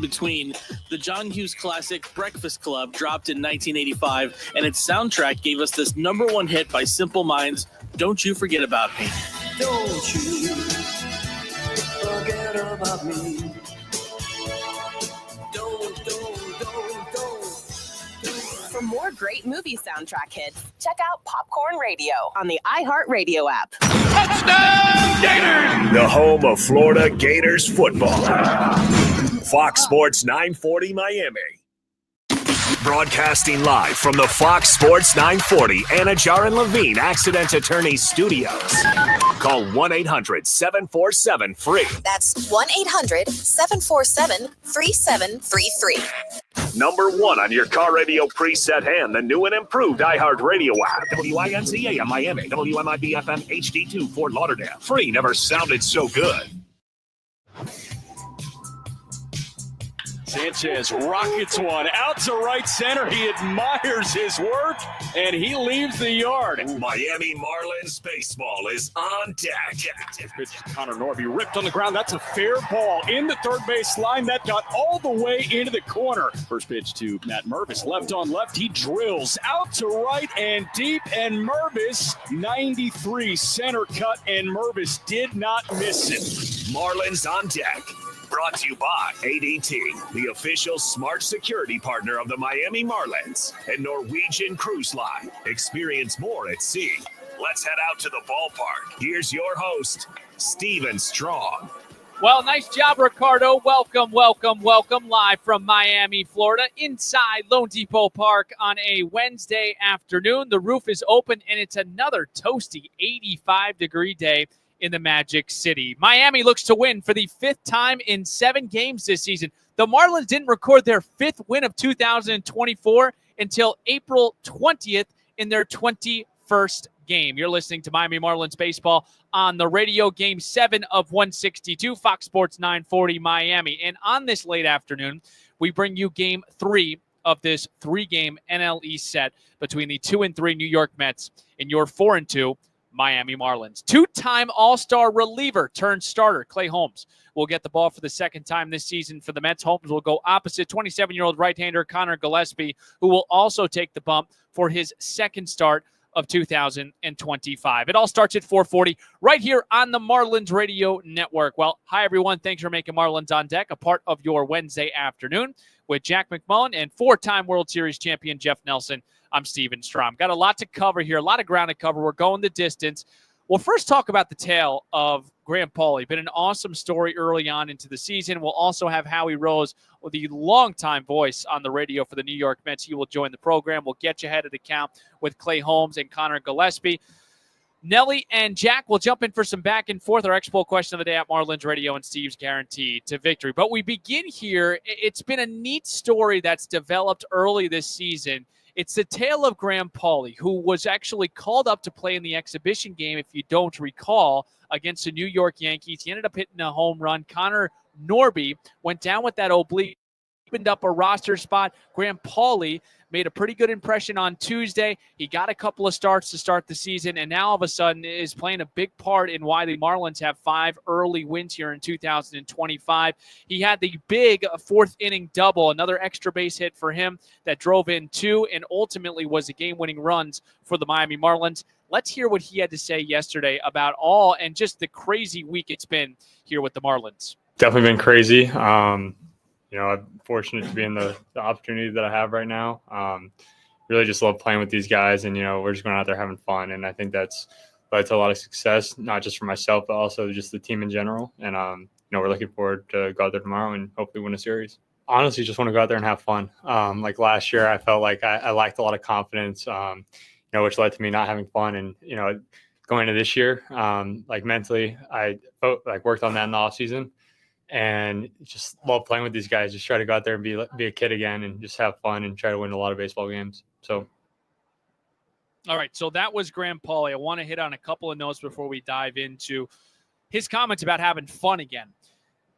between. The John Hughes classic Breakfast Club dropped in 1985, and its soundtrack gave us this #1 hit by Simple Minds, Don't You Forget About Me. Don't you forget about me. Don't. For more great movie soundtrack hits, check out Popcorn Radio on the iHeartRadio app. Touchdown Gators! The home of Florida Gators football. Fox Sports 940 Miami. Broadcasting live from the Fox Sports 940 Anajar and Levine Accident Attorney Studios. Call 1-800-747-FREE. That's 1-800-747-3733. #1 on your car radio preset and the new and improved iHeartRadio app. WINCA Miami, WMIB-FM HD2 Fort Lauderdale. Free never sounded so good. Sanchez rockets one out to right center. He admires his work, and he leaves the yard. Miami Marlins baseball is on deck. Pitch to Connor Norby, ripped on the ground. That's a fair ball in the third base line. That got all the way into the corner. First pitch to Matt Mervis, left on left. He drills out to right and deep, and Mervis, 93 center cut, and Mervis did not miss it. Marlins on deck. Brought to you by ADT, the official smart security partner of the Miami Marlins and Norwegian Cruise Line. Experience more at sea. Let's head out to the ballpark. Here's your host, Steven Strong. Well, nice job, Ricardo. Welcome live from Miami, Florida, inside Lone Depot Park on a Wednesday afternoon. The roof is open, and it's another toasty 85-degree day in the Magic City. Miami looks to win for the 5th time in 7 games this season. The Marlins didn't record their 5th win of 2024 until April 20th in their 21st game. You're listening to Miami Marlins baseball on the radio, Game 7 of 162, Fox Sports 940 Miami. And on this late afternoon, we bring you Game 3 of this 3-game NL East set between the 2-3 New York Mets and your 4-2 Miami Marlins. 2-time All-Star reliever turned starter Clay Holmes will get the ball for the 2nd time this season for the Mets. Holmes will go opposite 27-year-old right-hander Connor Gillespie, who will also take the bump for his 2nd start of 2025. It all starts at 4:40 right here on the Marlins Radio Network. Well, hi, everyone. Thanks for making Marlins on Deck a part of your Wednesday afternoon with Jack McMullen and 4-time World Series champion Jeff Nelson. I'm Steven Strom. Got a lot to cover here, a lot of ground to cover. We're going the distance. We'll first talk about the tale of Graham Pauley. Been an awesome story early on into the season. We'll also have Howie Rose, the longtime voice on the radio for the New York Mets. He will join the program. We'll get you ahead of the count with Clay Holmes and Connor Gillespie. Nelly and Jack will jump in for some back and forth. Our Expo question of the day at Marlins Radio and Steve's guarantee to victory. But we begin here. It's been a neat story that's developed early this season. It's the tale of Graham Pauley, who was actually called up to play in the exhibition game, if you don't recall, against the New York Yankees. He ended up hitting a home run. Connor Norby went down with that oblique, opened up a roster spot. Graham Pauley made a pretty good impression on Tuesday. He got a couple of starts to start the season, and now all of a sudden is playing a big part in why the Marlins have 5 early wins here in 2025. He had the big 4th-inning double, another extra base hit for him that drove in 2 and ultimately was the game-winning runs for the Miami Marlins. Let's hear what he had to say yesterday about all and just the crazy week it's been here with the Marlins. Definitely been crazy. I'm fortunate to be in the opportunity that I have right now. Really just love playing with these guys, and, we're just going out there having fun. And I think that's led to a lot of success, not just for myself, but also just the team in general. And, we're looking forward to go out there tomorrow and hopefully win a series. Honestly, just want to go out there and have fun. Like last year, I felt like I lacked a lot of confidence, which led to me not having fun. And, going into this year, mentally, I worked on that in the off season. And just love playing with these guys. Just try to go out there and be a kid again and just have fun and try to win a lot of baseball games. So, all right. So that was Graham Pauley. I want to hit on a couple of notes before we dive into his comments about having fun again.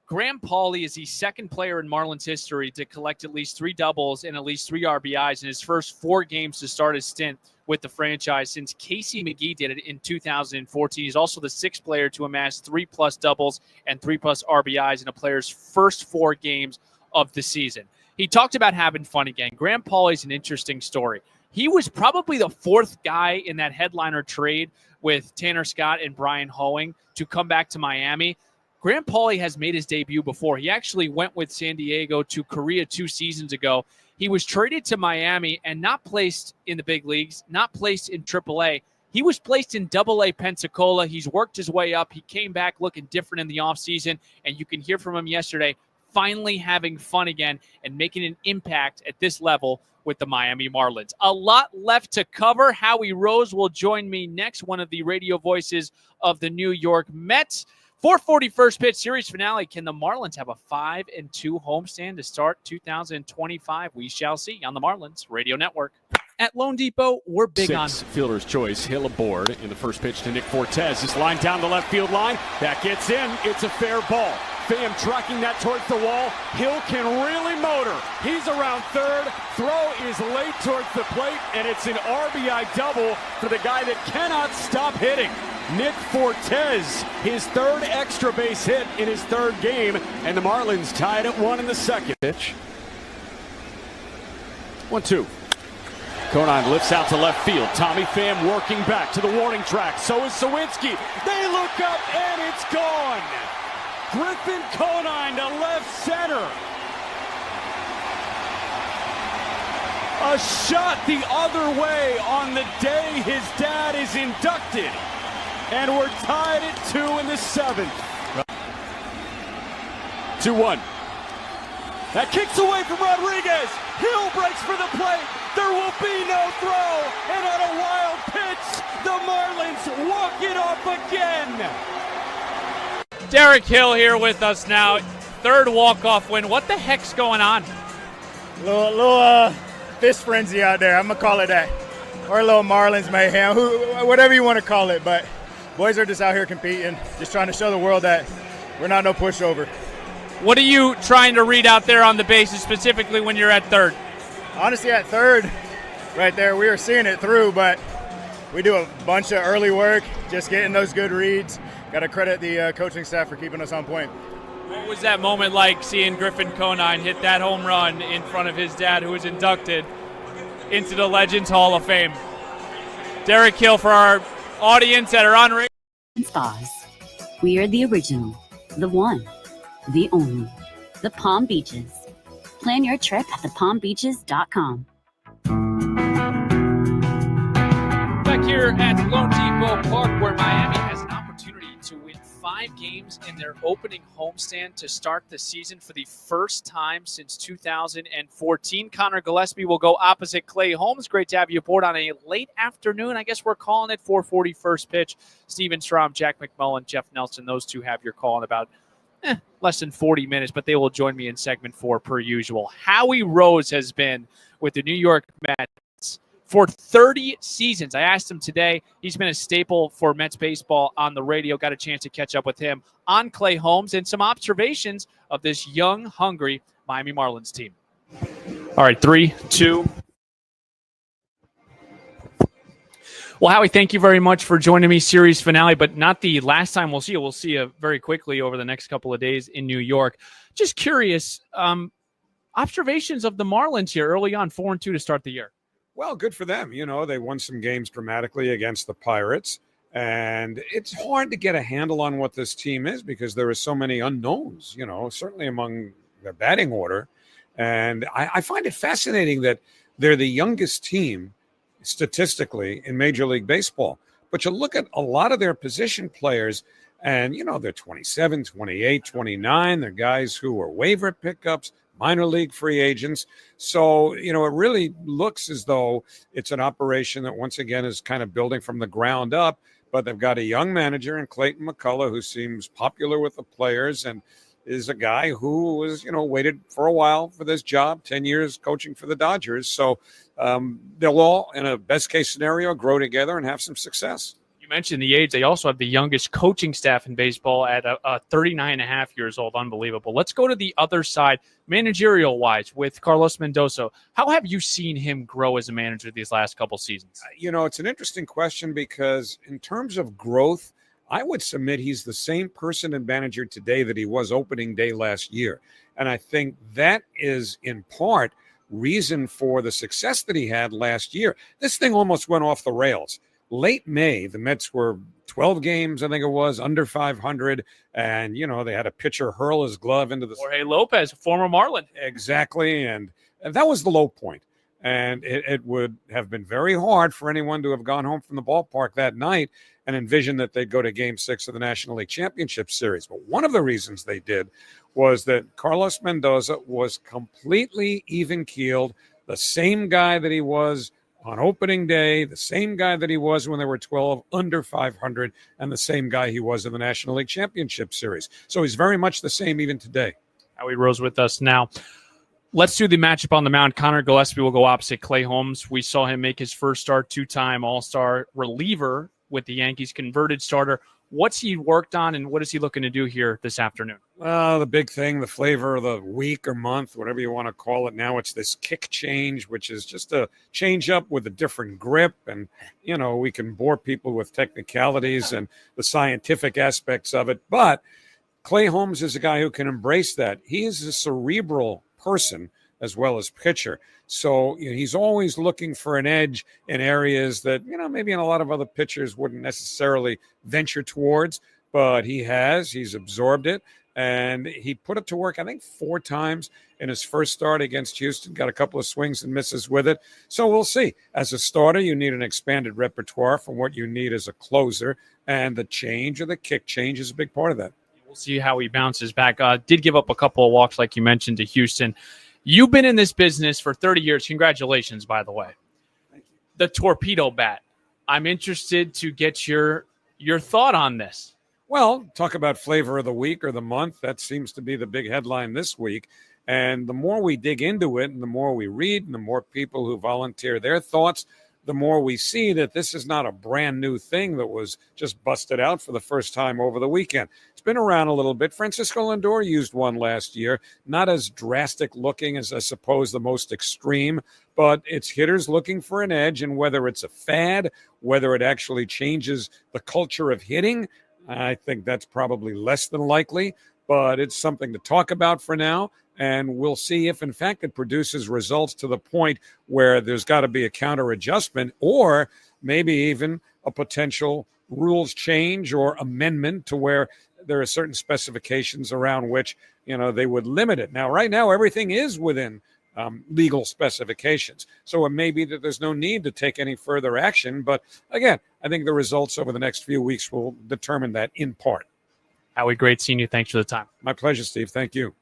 Graham Pauley is the 2nd player in Marlins history to collect at least 3 doubles and at least 3 RBIs in his first 4 games to start his stint with the franchise since Casey McGee did it in 2014. He's also the 6th player to amass 3+ doubles and 3+ RBIs in a player's first 4 games of the season. He talked about having fun again. Grant Pauley's an interesting story. He was probably the fourth guy in that headliner trade with Tanner Scott and Brian Hoeing to come back to Miami. Grant Pauley has made his debut before. He actually went with San Diego to Korea 2 seasons ago. He was traded to Miami and not placed in the big leagues, not placed in AAA. He was placed in AA Pensacola. He's worked his way up. He came back looking different in the offseason, and you can hear from him yesterday, finally having fun again and making an impact at this level with the Miami Marlins. A lot left to cover. Howie Rose will join me next, one of the radio voices of the New York Mets. 441st pitch series finale. Can the Marlins have a 5-2 homestand to start 2025? We shall see on the Marlins Radio Network. At Lone Depot, we're big on fielder's choice. Hill aboard in the first pitch to Nick Fortes. This line down the left field line. That gets in. It's a fair ball. Pham tracking that towards the wall. Hill can really motor. He's around third. Throw is late towards the plate, and it's an RBI double for the guy that cannot stop hitting. Nick Fortes, his third extra base hit in his third game, and the Marlins tied at 1 in the second pitch. 1-2. Conine lifts out to left field. Tommy Pham working back to the warning track. So is Sawinski. They look up, and it's gone. Griffin Conine to left center. A shot the other way on the day his dad is inducted. And we're tied at 2 in the 7th. 2-1. That kicks away from Rodriguez. Hill breaks for the plate. There will be no throw. And on a wild pitch, the Marlins walk it off again. Derek Hill here with us now. Third walk-off win. What the heck's going on? Little fist frenzy out there. I'm going to call it that. Or a little Marlins mayhem. Whatever you want to call it. But boys are just out here competing. Just trying to show the world that we're not no pushover. What are you trying to read out there on the bases, specifically when you're at third? Honestly, at third, right there, we were seeing it through, but we do a bunch of early work, just getting those good reads. Got to credit the coaching staff for keeping us on point. What was that moment like seeing Griffin Conine hit that home run in front of his dad, who was inducted into the Legends Hall of Fame? Derek Hill for our audience that are on radio. Spas. We are the original, the one, the only, the Palm Beaches. Plan your trip at thepalmbeaches.com. Back here at Lone Depot Park, where Miami has an opportunity to win 5 games in their opening homestand to start the season for the first time since 2014. Connor Gillespie will go opposite Clay Holmes. Great to have you aboard on a late afternoon. I guess we're calling it 441st pitch. Steven Strom, Jack McMullen, Jeff Nelson, those two have your call in about less than 40 minutes, but they will join me in segment 4 per usual. Howie Rose has been with the New York Mets for 30 seasons. I asked him today. He's been a staple for Mets baseball on the radio. Got a chance to catch up with him on Clay Holmes and some observations of this young, hungry Miami Marlins team. All right, 3, 2. Well, Howie, thank you very much for joining me. Series finale, but not the last time we'll see you. We'll see you very quickly over the next couple of days in New York. Just curious, observations of the Marlins here early on, 4-2 to start the year. Well, good for them. You know, they won some games dramatically against the Pirates, and it's hard to get a handle on what this team is because there are so many unknowns, you know, certainly among their batting order. And I find it fascinating that they're the youngest team statistically in Major League Baseball. But you look at a lot of their position players, and, you know, they're 27, 28, 29. They're guys who are waiver pickups, minor league free agents. So, you know, it really looks as though it's an operation that once again is kind of building from the ground up, but they've got a young manager in Clayton McCullough who seems popular with the players and is a guy who was, you know, waited for a while for this job, 10 years coaching for the Dodgers. So they'll all, in a best case scenario, grow together and have some success. You mentioned the age. They also have the youngest coaching staff in baseball at 39 and a half years old. Unbelievable. Let's go to the other side, managerial-wise, with Carlos Mendoza. How have you seen him grow as a manager these last couple seasons? You know, it's an interesting question because in terms of growth, I would submit he's the same person and manager today that he was opening day last year. And I think that is in part reason for the success that he had last year. This thing almost went off the rails. Late May, the Mets were 12 games, I think it was, under 500. And, they had a pitcher hurl his glove into the... Jorge Lopez, former Marlin. Exactly. And that was the low point. And it would have been very hard for anyone to have gone home from the ballpark that night and envision that they'd go to Game 6 of the National League Championship Series. But one of the reasons they did was that Carlos Mendoza was completely even-keeled, the same guy that he was on opening day, the same guy that he was when they were 12 under 500, and the same guy he was in the National League Championship Series. So he's very much the same even today. Howie Rose with us now. Let's do the matchup on the mound. Connor Gillespie will go opposite Clay Holmes. We saw him make his first start, two-time All-Star reliever with the Yankees, converted starter. What's he worked on, and what is he looking to do here this afternoon? The big thing, the flavor of the week or month, whatever you want to call it now, it's this kick change, which is just a change up with a different grip. And, we can bore people with technicalities and the scientific aspects of it. But Clay Holmes is a guy who can embrace that. He is a cerebral person as well as pitcher. So he's always looking for an edge in areas that, maybe in a lot of other pitchers wouldn't necessarily venture towards, but he's absorbed it. And he put it to work, I think, 4 times in his first start against Houston, got a couple of swings and misses with it. So we'll see. As a starter, you need an expanded repertoire from what you need as a closer, and the change or the kick change is a big part of that. We'll see how he bounces back. Did give up a couple of walks, like you mentioned, to Houston. You've been in this business for 30 years. Congratulations, by the way. Thank you. The torpedo bat. I'm interested to get your thought on this. Well, talk about flavor of the week or the month. That seems to be the big headline this week. And the more we dig into it and the more we read and the more people who volunteer their thoughts, the more we see that this is not a brand new thing that was just busted out for the first time over the weekend. It's been around a little bit. Francisco Lindor used one last year, not as drastic looking as I suppose the most extreme, but it's hitters looking for an edge, and whether it's a fad, whether it actually changes the culture of hitting, I think that's probably less than likely, but it's something to talk about for now. And we'll see if, in fact, it produces results to the point where there's got to be a counter adjustment or maybe even a potential rules change or amendment to where there are certain specifications around which, they would limit it. Now, right now, everything is within legal specifications. So it may be that there's no need to take any further action. But again, I think the results over the next few weeks will determine that in part. Howie, great seeing you. Thanks for the time. My pleasure, Steve. Thank you.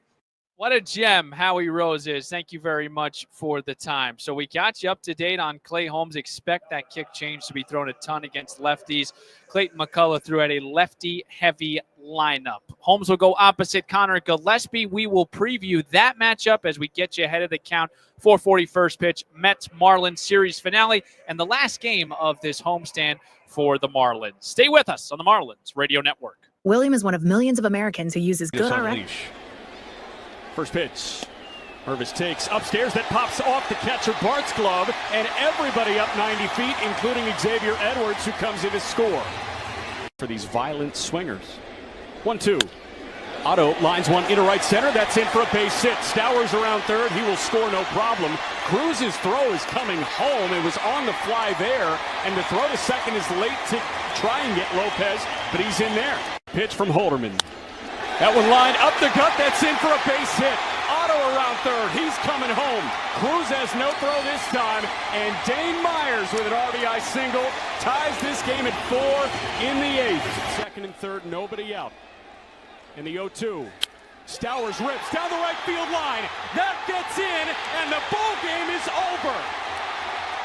What a gem Howie Rose is. Thank you very much for the time. So we got you up to date on Clay Holmes. Expect that kick change to be thrown a ton against lefties. Clayton McCullough threw at a lefty-heavy lineup. Holmes will go opposite Connor Gillespie. We will preview that matchup as we get you ahead of the count. 4:40 first pitch, Mets-Marlins series finale, and the last game of this homestand for the Marlins. Stay with us on the Marlins Radio Network. William is one of millions of Americans who uses GoodRx. First pitch. Mervis takes upstairs, that pops off the catcher Bart's glove, and everybody up 90 feet, including Xavier Edwards, who comes in to score. For these violent swingers. 1-2. Otto lines one into right center. That's in for a base hit. Stowers around third. He will score no problem. Cruz's throw is coming home. It was on the fly there, and the throw to second is late to try and get Lopez, but he's in there. Pitch from Holderman. That one lined up the gut. That's in for a base hit. Otto around third. He's coming home. Cruz has no throw this time. And Dane Myers with an RBI single ties this game at 4 in the 8th. Second and third, nobody out. In the 0-2. Stowers rips down the right field line. That gets in, and the ball game is over.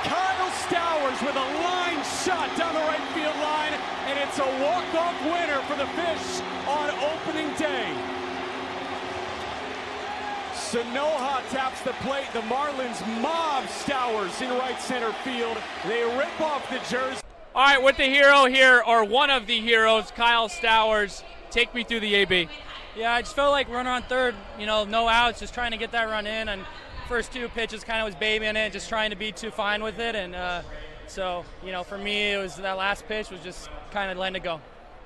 Kyle Stowers with a line shot down the right field line, and it's a walk-off winner for the Fish on opening day. Sanoja taps the plate. The Marlins mob Stowers in right center field. They rip off the jersey. All right, with the hero here, or one of the heroes, Kyle Stowers. Take me through the AB. Yeah, I just felt like runner on third, no outs, just trying to get that run in, and first 2 pitches kind of was babying it, just trying to be too fine with it, and so, for me, it was that last pitch was just kind of letting it go.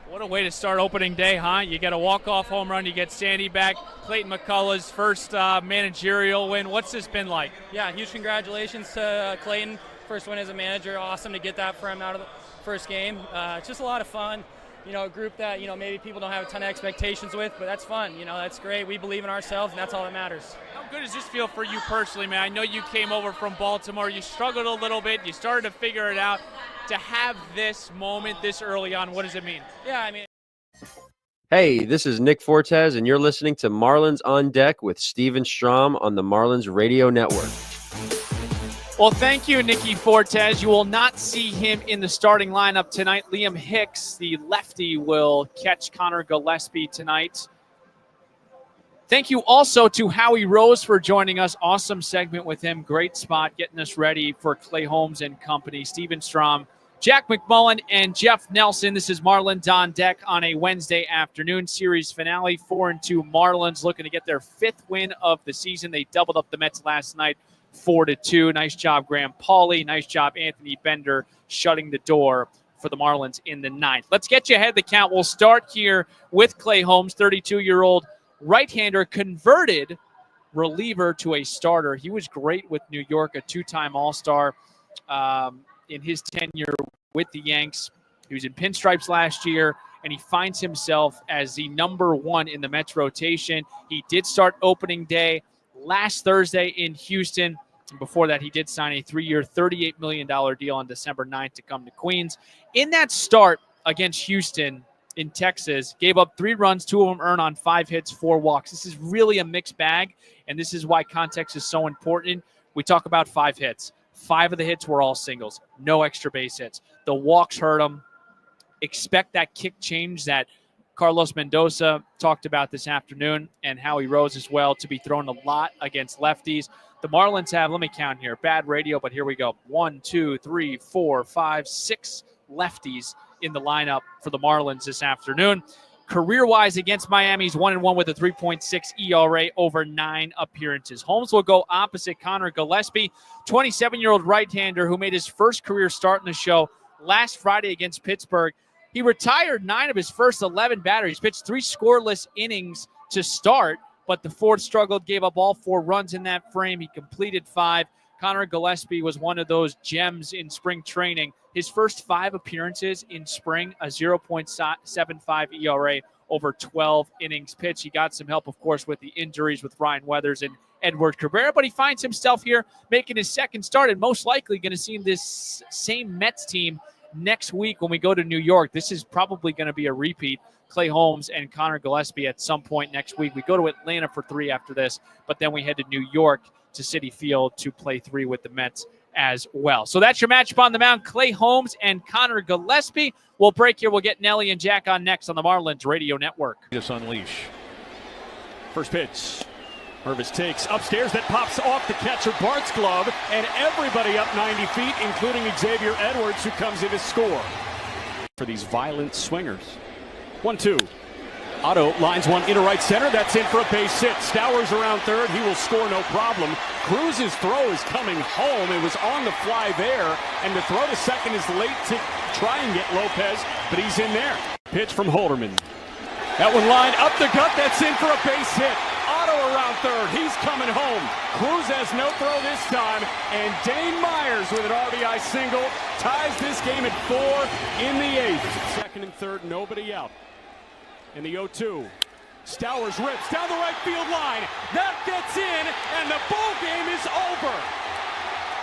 What a way to start opening day, huh? You get a walk-off home run, you get Sandy back, Clayton McCullough's first managerial win. What's this been like? Yeah, huge congratulations to Clayton. First win as a manager. Awesome to get that for him out of the first game. It's just a lot of fun. A group that, maybe people don't have a ton of expectations with, but that's fun. That's great. We believe in ourselves, and that's all that matters. How good does this feel for you personally, man? I know you came over from Baltimore. You struggled a little bit. You started to figure it out. To have this moment this early on, what does it mean? Yeah, I mean. Hey, this is Nick Fortes, and you're listening to Marlins on Deck with Steven Strom on the Marlins Radio Network. Well, thank you, Nicky Fortes. You will not see him in the starting lineup tonight. Liam Hicks, the lefty, will catch Connor Gillespie tonight. Thank you also to Howie Rose for joining us. Awesome segment with him. Great spot getting us ready for Clay Holmes and company. Steven Strom, Jack McMullen, and Jeff Nelson. This is Marlins on Deck on a Wednesday afternoon series finale. 4-2 Marlins looking to get their 5th win of the season. They doubled up the Mets last night, 4-2. Nice job, Graham Pauley. Nice job, Anthony Bender, shutting the door for the Marlins in the 9th. Let's get you ahead of the count. We'll start here with Clay Holmes, 32-year-old right-hander, converted reliever to a starter. He was great with New York, a 2-time All-Star in his tenure with the Yanks. He was in pinstripes last year, and he finds himself as the number 1 in the Mets rotation. He did start opening day last Thursday in Houston. Before that, he did sign a 3-year, $38 million deal on December 9th to come to Queens. In that start against Houston in Texas, gave up 3 runs, 2 of them earned on 5 hits, 4 walks. This is really a mixed bag, and this is why context is so important. We talk about 5 hits. 5 of the hits were all singles, no extra base hits. The walks hurt him. Expect that kick change that Carlos Mendoza talked about this afternoon, and Howie Rose as well, to be thrown a lot against lefties. The Marlins have, let me count here, bad radio, but here we go. 1, 2, 3, 4, 5, 6 lefties in the lineup for the Marlins this afternoon. Career-wise against Miami's 1-1 with a 3.6 ERA over 9 appearances. Holmes will go opposite Connor Gillespie, 27-year-old right-hander who made his first career start in the show last Friday against Pittsburgh. He retired 9 of his first 11 batters. He pitched 3 scoreless innings to start, but the 4th struggled, gave up all 4 runs in that frame. He completed 5. Connor Gillespie was one of those gems in spring training. His first 5 appearances in spring, a 0.75 ERA over 12 innings pitched. He got some help, of course, with the injuries with Ryan Weathers and Edward Cabrera, but he finds himself here making his 2nd start and most likely going to see this same Mets team next week when we go to New York. This is probably going to be a repeat. Clay Holmes and Connor Gillespie at some point next week. We go to Atlanta for 3 after this, but then we head to New York to Citi Field to play 3 with the Mets as well. So that's your matchup on the mound, Clay Holmes and Connor Gillespie. We'll break here. We'll get Nelly and Jack on next on the Marlins Radio Network. Just unleash. First pitch. Mervis takes upstairs, that pops off the catcher Bart's glove, and everybody up 90 feet, including Xavier Edwards, who comes in to score. For these violent swingers. 1-2. Otto lines one into right center. That's in for a base hit. Stowers around third. He will score no problem. Cruz's throw is coming home. It was on the fly there. And the throw to second is late to try and get Lopez, but he's in there. Pitch from Holderman. That one lined up the gut. That's in for a base hit. Otto around third. He's coming home. Cruz has no throw this time. And Dane Myers with an RBI single ties this game at 4 in the 8th. Second and third, nobody out. In the 0-2, Stowers rips down the right field line. That gets in, and the ball game is over.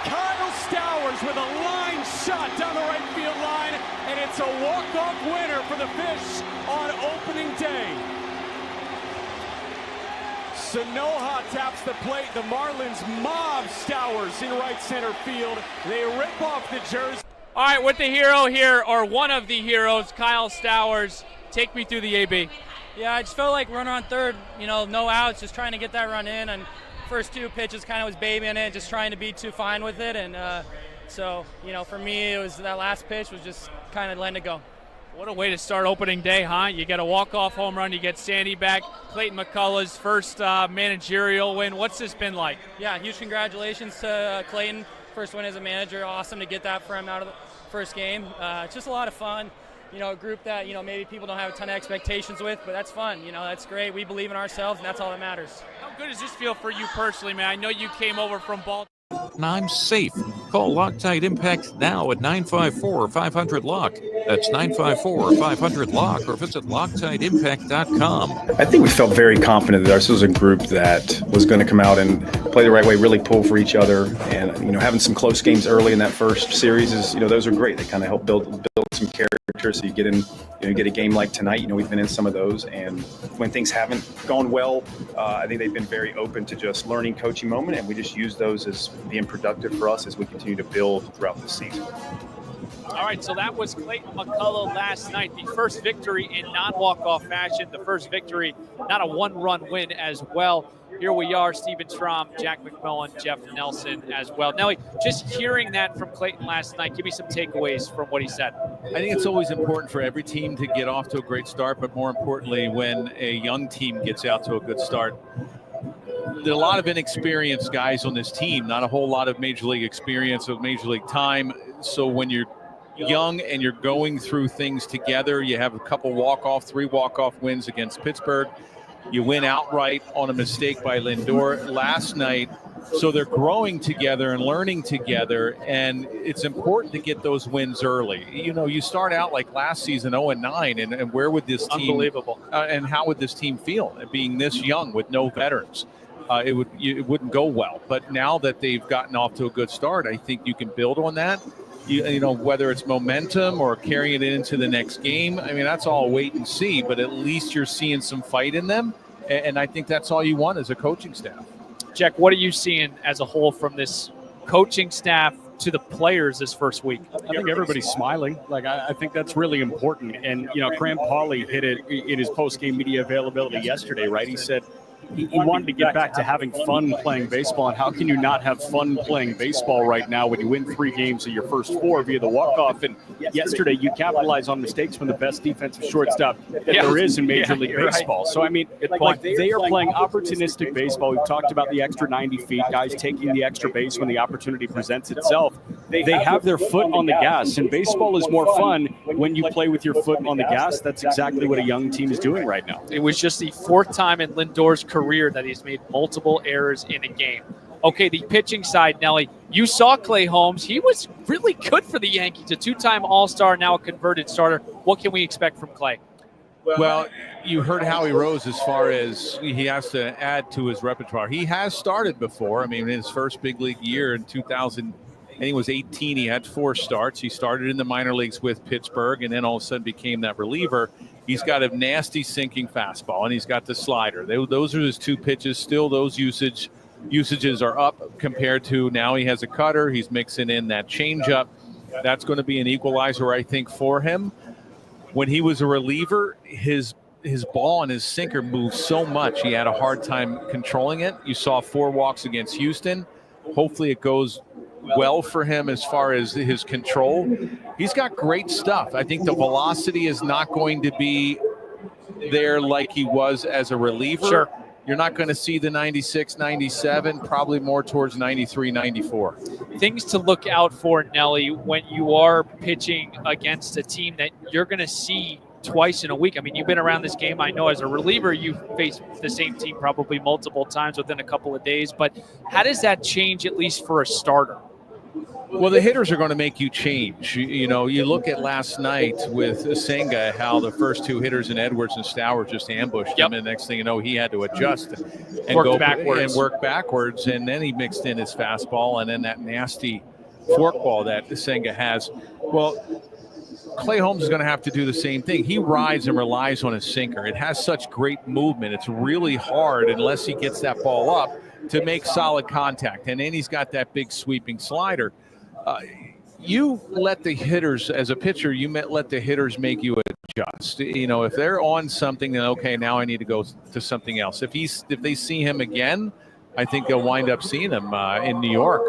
Kyle Stowers with a line shot down the right field line, and it's a walk-off winner for the Fish on opening day. Sanoja taps the plate. The Marlins mob Stowers in right center field. They rip off the jersey. All right, with the hero here, or one of the heroes, Kyle Stowers. Take me through the AB. Yeah, I just felt like runner on third, no outs, just trying to get that run in. And first 2 pitches kind of was babying it, just trying to be too fine with it. And so, for me, it was that last pitch was just kind of letting it go. What a way to start opening day, huh? You get a walk-off home run, you get Sandy back, Clayton McCullough's first managerial win. What's this been like? Yeah, huge congratulations to Clayton. First win as a manager. Awesome to get that for him out of the first game. It's just a lot of fun. a group that, maybe people don't have a ton of expectations with, but that's fun. That's great. We believe in ourselves, and that's all that matters. How good does this feel for you personally, man? I know you came over from Baltimore. I'm safe. Call Loctite Impact now at 954-500-LOCK. That's 954-500-LOCK, or visit LoctiteImpact.com. I think we felt very confident that this was a group that was going to come out and play the right way, really pull for each other. And, having some close games early in that first series is, those are great. They kind of help build some character. So you get in, you get a game like tonight, we've been in some of those. And when things haven't gone well, I think they've been very open to just learning coaching moment. And we just use those as being productive for us as we continue to build throughout the season. All right, so that was Clayton McCullough last night. The first victory in non-walk-off fashion. The first victory, not a one-run win as well. Here we are, Steven Strom, Jack McMillan, Jeff Nelson as well. Nelly, just hearing that from Clayton last night, give me some takeaways from what he said. I think it's always important for every team to get off to a great start, but more importantly, when a young team gets out to a good start. There are a lot of inexperienced guys on this team, not a whole lot of major league experience or major league time. So when you're young and you're going through things together, you have a couple three walk-off wins against Pittsburgh. You win outright on a mistake by Lindor last night. So they're growing together and learning together, and it's important to get those wins early. You start out like last season, 0-9, and where would this team – unbelievable. And how would this team feel being this young with no veterans? It wouldn't go well. But now that they've gotten off to a good start, I think you can build on that. Whether it's momentum or carrying it into the next game, that's all wait and see, but at least you're seeing some fight in them. And I think that's all you want as a coaching staff. Jack, what are you seeing as a whole from this coaching staff to the players this first week? I think everybody's smiling. I think that's really important. And, Graham Pauley hit it in his post-game media availability yesterday, right? He said he wanted to get back to having fun playing baseball. And how can you not have fun playing baseball right now when you win 3 games of your first 4 via the walk-off? And yesterday you capitalize on mistakes from the best defensive shortstop that there is in Major League Baseball. So, they are playing opportunistic baseball. We've talked about the extra 90 feet, guys taking the extra base when the opportunity presents itself. They have their foot on the gas, and baseball is more fun when you play with your foot on the gas. That's exactly what a young team is doing right now. It was just the 4th time in Lindor's career that he's made multiple errors in a game. Okay, the pitching side, Nelly, you saw Clay Holmes. He was really good for the Yankees, a 2-time All-Star, now a converted starter. What can we expect from Clay? Well, you heard Howie Rose as far as he has to add to his repertoire. He has started before. In his first big league year in 2000, I think it was 18, he had 4 starts. He started in the minor leagues with Pittsburgh and then all of a sudden became that reliever. He's got a nasty sinking fastball, and he's got the slider. Those are his 2 pitches. Still, those usages are up compared to now he has a cutter. He's mixing in that changeup. That's going to be an equalizer, I think, for him. When he was a reliever, his ball and his sinker moved so much, he had a hard time controlling it. You saw 4 walks against Houston. Hopefully it goes well for him as far as his control. He's got great stuff. I think the velocity is not going to be there like he was as a reliever. Sure. You're not going to see the 96, 97, probably more towards 93, 94. Things to look out for, Nelly, when you are pitching against a team that you're going to see twice in a week. You've been around this game. I know as a reliever, you face the same team probably multiple times within a couple of days. But how does that change, at least for a starter? Well, the hitters are going to make you change. You look at last night with Senga, how the first 2 hitters in Edwards and Stowers just ambushed him, and next thing you know, he had to adjust and work backwards, and then he mixed in his fastball and then that nasty forkball that Senga has. Well, Clay Holmes is going to have to do the same thing. He rides and relies on his sinker. It has such great movement. It's really hard unless he gets that ball up to make solid contact. And then he's got that big sweeping slider. You let the hitters, as a pitcher, let the hitters make you adjust. If they're on something, then okay, now I need to go to something else. If they see him again, I think they'll wind up seeing him in New York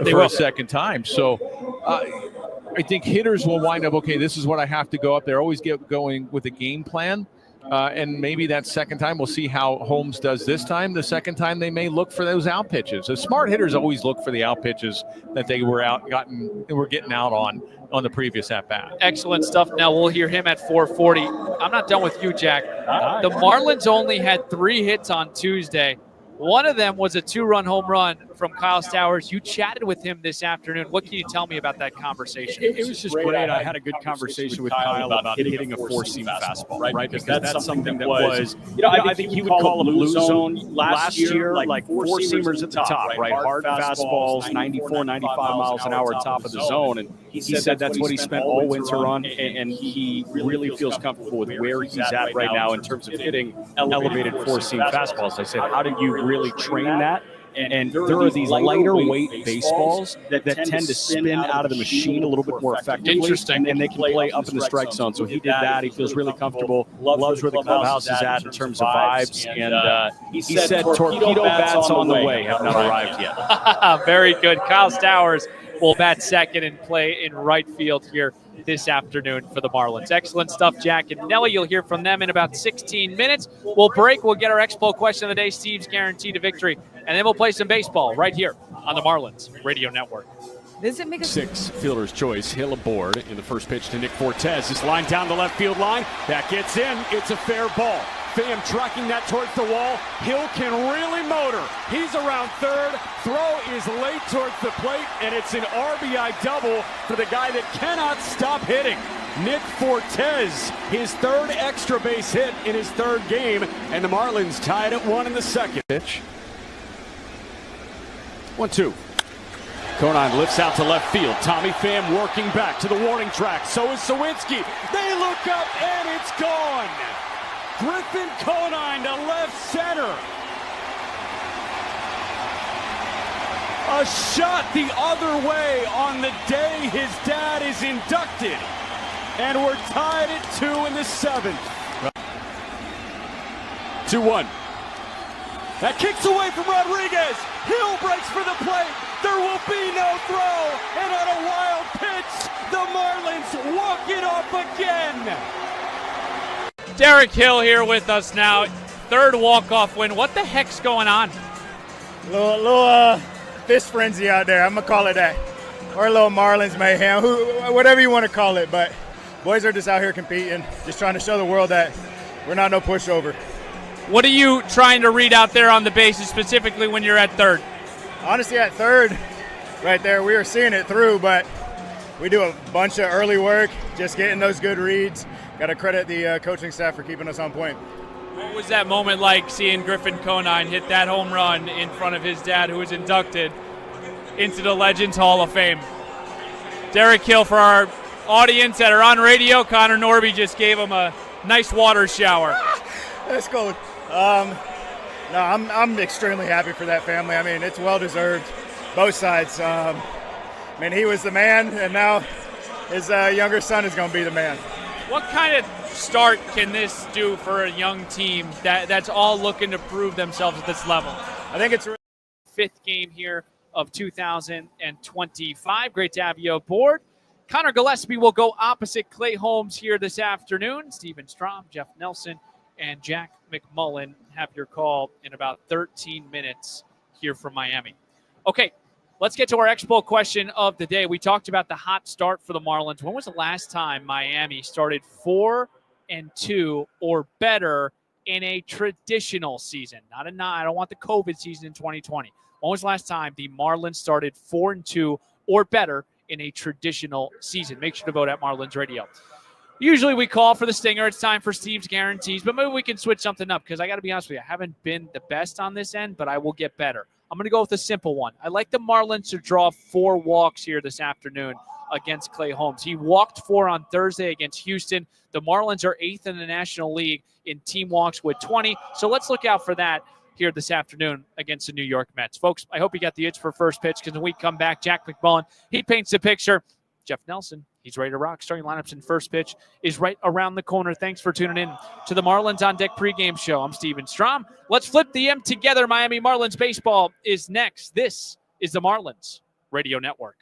for a second time. So I think hitters will wind up, okay, this is what I have to go up there. Always get going with a game plan. And maybe that second time, we'll see how Holmes does this time. The second time, they may look for those out pitches. The smart hitters always look for the out pitches that they were getting out on the previous at bat. Excellent stuff. Now we'll hear him at 4:40. I'm not done with you, Jack. The Marlins only had 3 hits on Tuesday. One of them was a 2-run home run from Kyle Stowers. You chatted with him this afternoon. What can you tell me about that conversation? It was just great. I had a good conversation with Kyle about hitting a 4-seam fastball, right? Because that's something that was, I think he would call a blue zone last year, like 4-seamers at the top, right? Hard fastballs, 94, 95 miles an hour top of the zone. And he said that's what he spent all winter on, and he really feels comfortable with where he's at right now in terms of hitting elevated 4-seam fastballs. I said, how do you really train that? And there are these lighter weight baseballs that tend to spin out of the machine a little bit more effectively. Interesting. And they can play up in the strike zone. So he did that. He feels really comfortable. Loves where the clubhouse is at in terms of vibes. And he said torpedo bats on the way have not arrived yet. Very good. Kyle Stowers will bat second and play in right field here this afternoon for the Marlins. Excellent stuff, Jack and Nelly. You'll hear from them in about 16 minutes. We'll break. We'll get our Expo question of the day, Steve's guarantee to victory, and then we'll play some baseball right here on the Marlins Radio Network. Six fielder's choice. Hill aboard in the first pitch to Nick Fortes. This line down the left field line. That gets in. It's a fair ball. Pham tracking that towards the wall. Hill can really motor. He's around third. Throw is late towards the plate, and it's an RBI double for the guy that cannot stop hitting. Nick Fortes, his third extra base hit in his third game, and the Marlins tied at 1 in the second. Pitch. 1-2. Conine lifts out to left field. Tommy Pham working back to the warning track. So is Sawinski. They look up, and it's gone. Griffin Conine to left center. A shot the other way on the day his dad is inducted. And we're tied at 2 in the 7th. 2-1. That kicks away from Rodriguez. Hill breaks for the plate. There will be no throw. And on a wild pitch, the Marlins walk it off again. Derek Hill here with us now. Third walk-off win. What the heck's going on? Little fist frenzy out there. I'm going to call it that. Or a little Marlins mayhem, whatever you want to call it. But boys are just out here competing, just trying to show the world that we're not no pushover. What are you trying to read out there on the bases, specifically when you're at third? Honestly, at third, right there, we were seeing it through, but we do a bunch of early work, just getting those good reads. Got to credit the coaching staff for keeping us on point. What was that moment like, seeing Griffin Conine hit that home run in front of his dad, who was inducted into the Legends Hall of Fame? Derek Hill, for our audience that are on radio, Connor Norby just gave him a nice water shower. That's cool. No, I'm extremely happy for that family. I mean, it's well-deserved, both sides. I mean, he was the man, and now his younger son is going to be the man. What kind of start can this do for a young team that's all looking to prove themselves at this level? I think it's fifth game here of 2025. Great to have you aboard. Connor Gillespie will go opposite Clay Holmes here this afternoon. Steven Strom, Jeff Nelson, and Jack McMullen have your call in about 13 minutes here from Miami. Okay, let's get to our Expo question of the day. We talked about the hot start for the Marlins. When was the last time Miami started 4-2 or better in a traditional season? Not a 9. I don't want the COVID season in 2020. When was the last time the Marlins started 4-2 or better in a traditional season? Make sure to vote at Marlins Radio. Usually we call for the stinger. It's time for Steve's guarantees, but maybe we can switch something up because I got to be honest with you. I haven't been the best on this end, but I will get better. I'm going to go with a simple one. I like the Marlins to draw 4 walks here this afternoon against Clay Holmes. He walked 4 on Thursday against Houston. The Marlins are 8th in the National League in team walks with 20. So let's look out for that here this afternoon against the New York Mets. Folks, I hope you got the itch for first pitch because when we come back, Jack McMullen, he paints the picture. Jeff Nelson, he's ready to rock. Starting lineups in first pitch is right around the corner. Thanks for tuning in to the Marlins on Deck pregame show. I'm Steven Strom. Let's flip the M together. Miami Marlins baseball is next. This is the Marlins Radio Network.